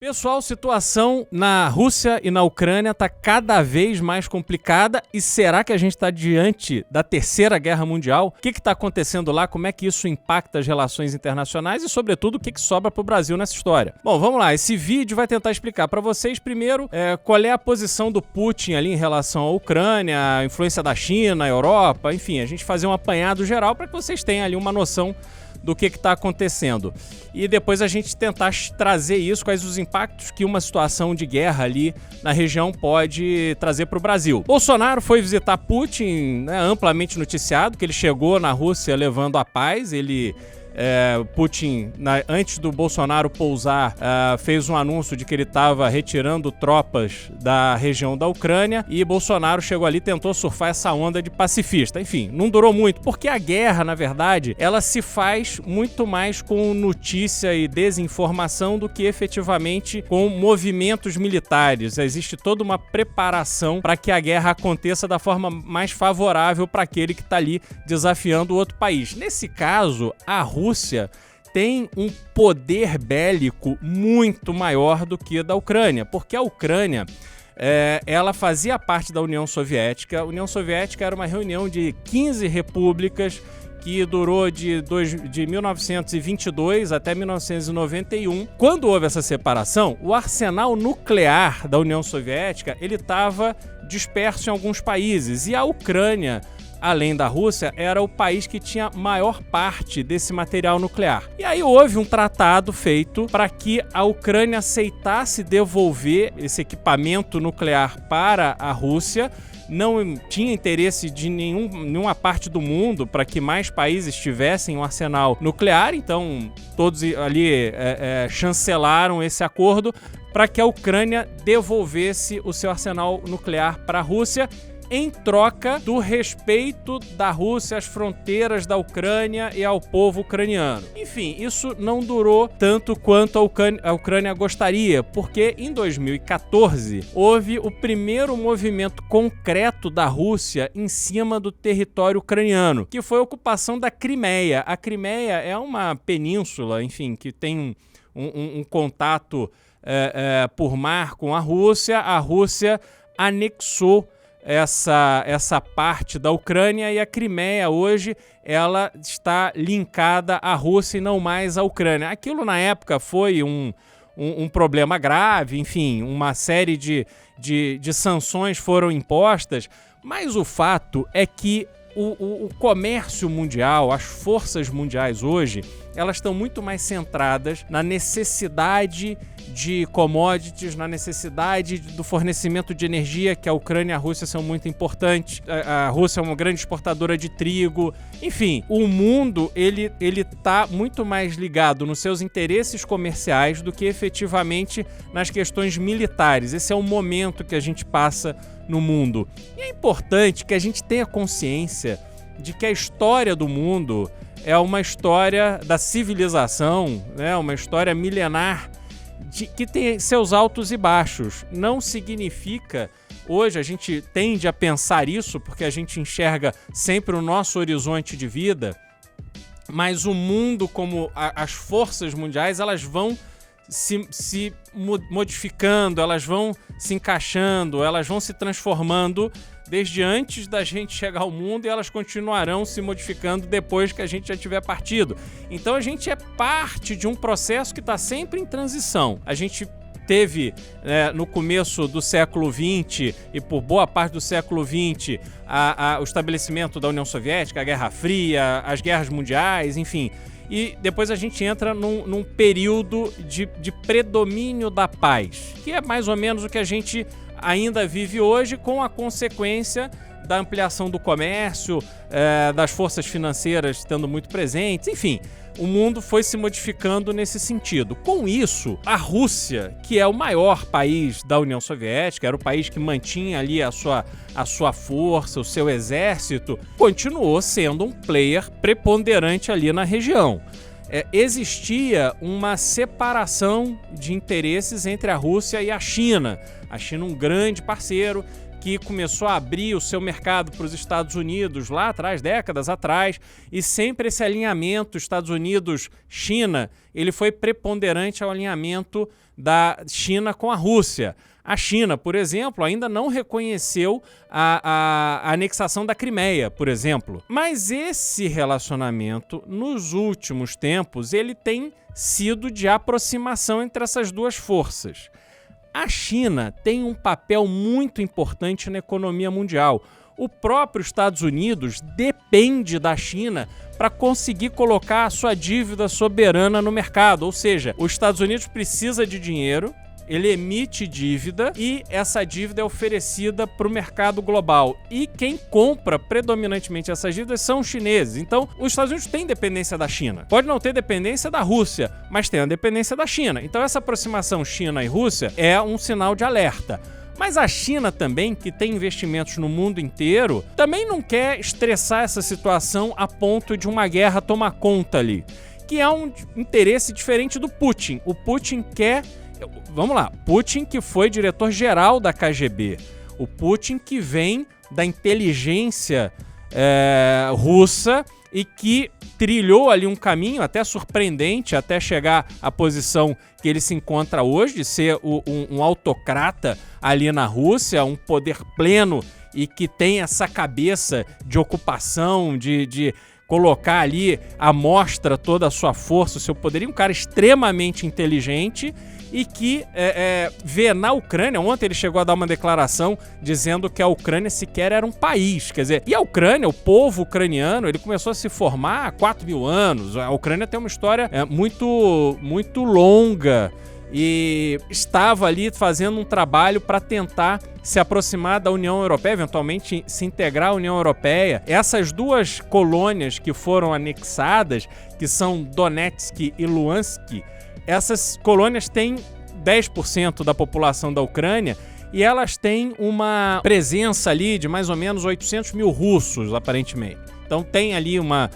Pessoal, situação na Rússia e na Ucrânia está cada vez mais complicada e será que a gente está diante da Terceira Guerra Mundial? O que está acontecendo lá? Como é que isso impacta as relações internacionais e, sobretudo, o que sobra para o Brasil nessa história? Bom, vamos lá. Esse vídeo vai tentar explicar para vocês, primeiro, qual é a posição do Putin ali em relação à Ucrânia, a influência da China, a Europa, enfim, a gente fazer um apanhado geral para que vocês tenham ali uma noção do que está acontecendo. E depois a gente tentar trazer isso, quais os impactos que uma situação de guerra ali na região pode trazer para o Brasil. Bolsonaro foi visitar Putin, amplamente noticiado, que ele chegou na Rússia levando a paz. Putin, antes do Bolsonaro pousar, fez um anúncio de que ele estava retirando tropas da região da Ucrânia e Bolsonaro chegou ali e tentou surfar essa onda de pacifista. Enfim, não durou muito, porque a guerra, na verdade, ela se faz muito mais com notícia e desinformação do que efetivamente com movimentos militares. Existe toda uma preparação para que a guerra aconteça da forma mais favorável para aquele que está ali desafiando o outro país. Nesse caso, a Rússia tem um poder bélico muito maior do que o da Ucrânia, porque a Ucrânia ela fazia parte da União Soviética. A União Soviética era uma reunião de 15 repúblicas que durou de 1922 até 1991. Quando houve essa separação, o arsenal nuclear da União Soviética ele estava disperso em alguns países e a Ucrânia, além da Rússia, era o país que tinha maior parte desse material nuclear. E aí houve um tratado feito para que a Ucrânia aceitasse devolver esse equipamento nuclear para a Rússia. Não tinha interesse de nenhuma parte do mundo para que mais países tivessem um arsenal nuclear, então todos ali chancelaram esse acordo para que a Ucrânia devolvesse o seu arsenal nuclear para a Rússia, em troca do respeito da Rússia às fronteiras da Ucrânia e ao povo ucraniano. Enfim, isso não durou tanto quanto a Ucrânia gostaria, porque em 2014 houve o primeiro movimento concreto da Rússia em cima do território ucraniano, que foi a ocupação da Crimeia. A Crimeia é uma península, enfim, que tem um contato por mar com a Rússia. A Rússia anexou essa parte da Ucrânia e a Crimeia hoje ela está linkada à Rússia e não mais à Ucrânia. Aquilo na época foi um problema grave, enfim, uma série de sanções foram impostas, mas o fato é que o comércio mundial, as forças mundiais hoje, elas estão muito mais centradas na necessidade de commodities, na necessidade do fornecimento de energia, que a Ucrânia e a Rússia são muito importantes. A Rússia é uma grande exportadora de trigo. Enfim, o mundo ele está muito mais ligado nos seus interesses comerciais do que efetivamente nas questões militares. Esse é o momento que a gente passa no mundo. E é importante que a gente tenha consciência de que a história do mundo é uma história da civilização, uma história milenar que tem seus altos e baixos. Não significa, hoje a gente tende a pensar isso porque a gente enxerga sempre o nosso horizonte de vida, mas o mundo, como as forças mundiais, elas vão se modificando, elas vão se encaixando, elas vão se transformando desde antes da gente chegar ao mundo e elas continuarão se modificando depois que a gente já tiver partido. Então a gente é parte de um processo que está sempre em transição. A gente teve no começo do século XX e por boa parte do século XX o estabelecimento da União Soviética, a Guerra Fria, as guerras mundiais, enfim. E depois a gente entra num período de predomínio da paz, que é mais ou menos o que a gente ainda vive hoje, com a consequência da ampliação do comércio, das forças financeiras estando muito presentes, enfim. O mundo foi se modificando nesse sentido. Com isso, a Rússia, que é o maior país da União Soviética, era o país que mantinha ali a sua força, o seu exército, continuou sendo um player preponderante ali na região. Existia uma separação de interesses entre a Rússia e a China. A China, um grande parceiro, que começou a abrir o seu mercado para os Estados Unidos lá atrás, décadas atrás, e sempre esse alinhamento Estados Unidos-China, ele foi preponderante ao alinhamento da China com a Rússia. A China, por exemplo, ainda não reconheceu a anexação da Crimeia, por exemplo. Mas esse relacionamento, nos últimos tempos, ele tem sido de aproximação entre essas duas forças. A China tem um papel muito importante na economia mundial. O próprio Estados Unidos depende da China para conseguir colocar a sua dívida soberana no mercado. Ou seja, os Estados Unidos precisa de dinheiro, ele emite dívida e essa dívida é oferecida para o mercado global. E quem compra predominantemente essas dívidas são os chineses. Então, os Estados Unidos têm dependência da China. Pode não ter dependência da Rússia, mas tem a dependência da China. Então, essa aproximação China e Rússia é um sinal de alerta. Mas a China também, que tem investimentos no mundo inteiro, também não quer estressar essa situação a ponto de uma guerra tomar conta ali, que é um interesse diferente do Putin. O Putin quer... Vamos lá, Putin que foi diretor-geral da KGB, o Putin que vem da inteligência russa e que trilhou ali um caminho até surpreendente até chegar à posição que ele se encontra hoje, de ser um autocrata ali na Rússia, um poder pleno e que tem essa cabeça de ocupação, de colocar ali à mostra toda a sua força, o seu poderio, um cara extremamente inteligente e que vê na Ucrânia, ontem ele chegou a dar uma declaração dizendo que a Ucrânia sequer era um país, quer dizer, e a Ucrânia, o povo ucraniano, ele começou a se formar há 4.000 anos, a Ucrânia tem uma história muito, muito longa e estava ali fazendo um trabalho para tentar se aproximar da União Europeia, eventualmente se integrar à União Europeia. Essas duas colônias que foram anexadas, que são Donetsk e Luhansk, essas colônias têm 10% da população da Ucrânia e elas têm uma presença ali de mais ou menos 800 mil russos, aparentemente. Então tem ali uma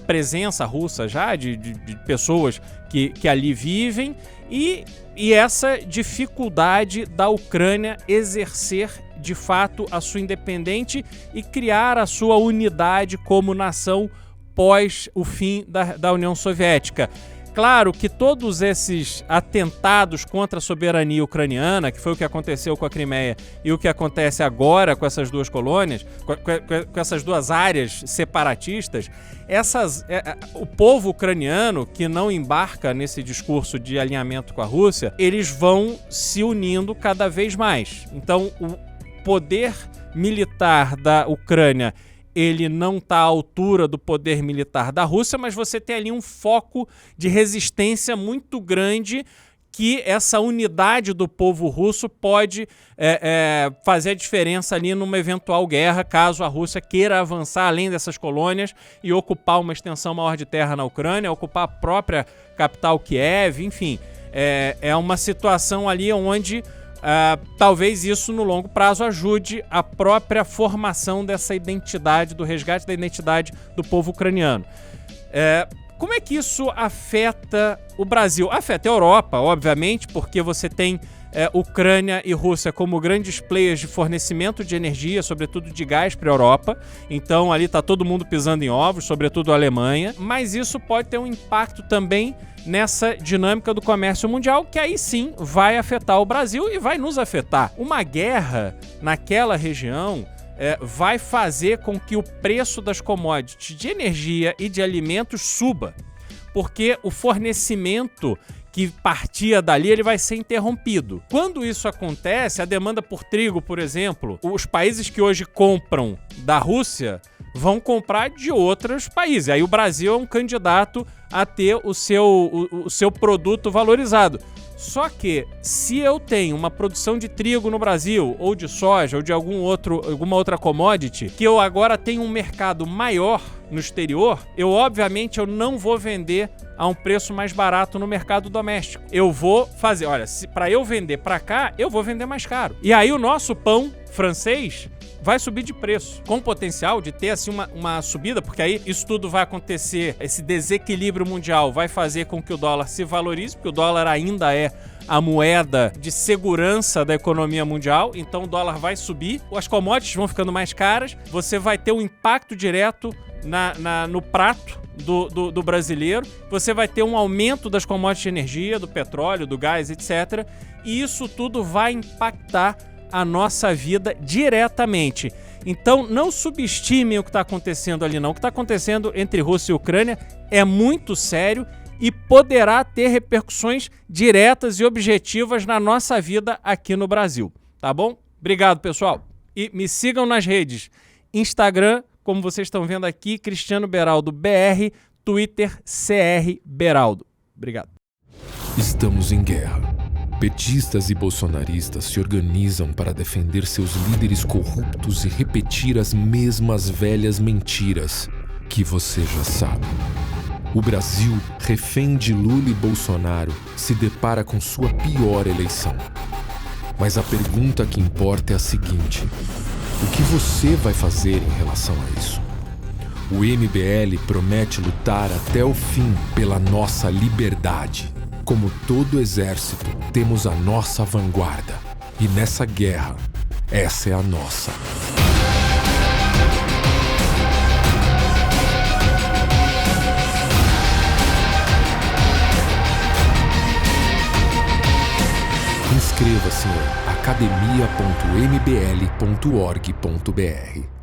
presença russa já de pessoas que ali vivem e essa dificuldade da Ucrânia exercer de fato a sua independência e criar a sua unidade como nação pós o fim da União Soviética. Claro que todos esses atentados contra a soberania ucraniana, que foi o que aconteceu com a Crimeia e o que acontece agora com essas duas colônias, com essas duas áreas separatistas, o povo ucraniano que não embarca nesse discurso de alinhamento com a Rússia, eles vão se unindo cada vez mais. Então, o poder militar da Ucrânia ele não está à altura do poder militar da Rússia, mas você tem ali um foco de resistência muito grande que essa unidade do povo russo pode fazer a diferença ali numa eventual guerra, caso a Rússia queira avançar além dessas colônias e ocupar uma extensão maior de terra na Ucrânia, ocupar a própria capital Kiev, enfim. É uma situação ali onde talvez isso no longo prazo ajude a própria formação dessa identidade, do resgate da identidade do povo ucraniano. Como é que isso afeta o Brasil? Afeta a Europa, obviamente, porque você tem Ucrânia e Rússia como grandes players de fornecimento de energia, sobretudo de gás para a Europa. Então ali está todo mundo pisando em ovos, sobretudo a Alemanha. Mas isso pode ter um impacto também nessa dinâmica do comércio mundial, que aí sim vai afetar o Brasil e vai nos afetar. Uma guerra naquela região vai fazer com que o preço das commodities de energia e de alimentos suba, porque o fornecimento que partia dali, ele vai ser interrompido. Quando isso acontece, a demanda por trigo, por exemplo, os países que hoje compram da Rússia vão comprar de outros países. Aí o Brasil é um candidato a ter o seu produto valorizado. Só que, se eu tenho uma produção de trigo no Brasil, ou de soja, ou de alguma outra commodity, que eu agora tenho um mercado maior no exterior, obviamente eu não vou vender a um preço mais barato no mercado doméstico. Eu vou fazer, olha, para eu vender para cá, eu vou vender mais caro. E aí o nosso pão francês vai subir de preço, com potencial de ter assim uma subida, porque aí isso tudo vai acontecer, esse desequilíbrio mundial vai fazer com que o dólar se valorize, porque o dólar ainda é a moeda de segurança da economia mundial, então o dólar vai subir, as commodities vão ficando mais caras, você vai ter um impacto direto no prato do brasileiro, você vai ter um aumento das commodities de energia, do petróleo, do gás, etc. E isso tudo vai impactar a nossa vida diretamente. Então não subestimem o que está acontecendo ali não. O que está acontecendo entre Rússia e Ucrânia é muito sério e poderá ter repercussões diretas e objetivas na nossa vida aqui no Brasil, tá bom? Obrigado, pessoal. E me sigam nas redes. Instagram, como vocês estão vendo aqui, Cristiano Beraldo BR, Twitter CR Beraldo. Obrigado. Estamos em guerra. Petistas e bolsonaristas se organizam para defender seus líderes corruptos e repetir as mesmas velhas mentiras que você já sabe. O Brasil, refém de Lula e Bolsonaro, se depara com sua pior eleição. Mas a pergunta que importa é a seguinte: o que você vai fazer em relação a isso? O MBL promete lutar até o fim pela nossa liberdade. Como todo exército, temos a nossa vanguarda. E nessa guerra, essa é a nossa. Inscreva-se em academia.mbl.org.br.